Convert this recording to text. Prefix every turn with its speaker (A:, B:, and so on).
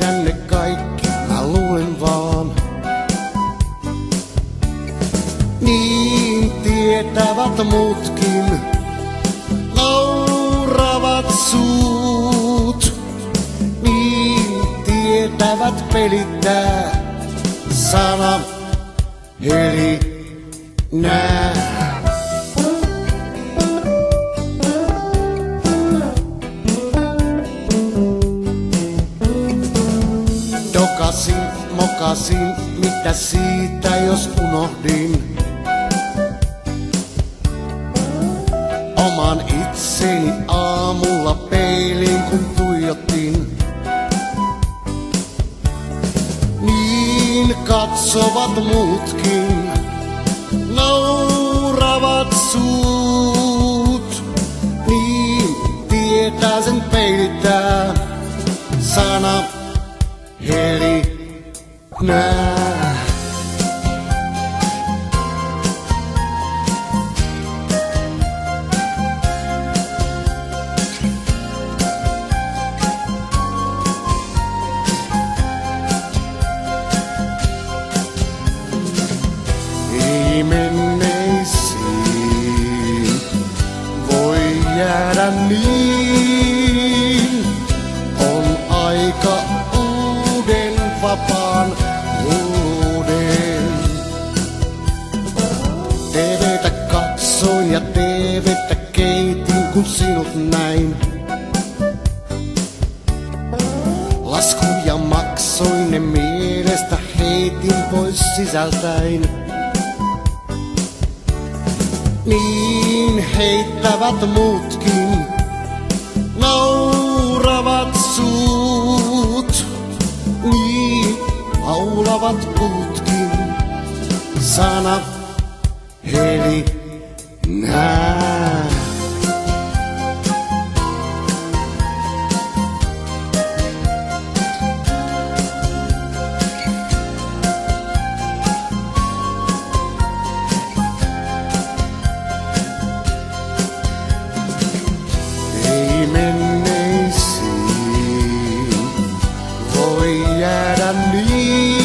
A: tiedän ne kaikki, mä luulen vaan. Niin tietävät muutkin, nauravat suut. Niin tietävät pelittää sana eli nää. Dokasin, mokasin, mitä siitä jos unohdin oman itseni aamulla peiliin kun tuijottiin. Niin katsovat muutkin, nauravat suut. Niin tietää sen peilittää sana eli nää. Ei menneisiin voi jäädä niin. On aika uuden vapaan uuden. TVtä katsoin ja TVtä keitin kun sinut näin. Laskuja maksoin ne mielestä heitin pois sisältäin. Niin heittävät muutkin, nauravat suut. Niin laulavat puutkin, sana eli nää. Ei menneisiin voi jäädä niin.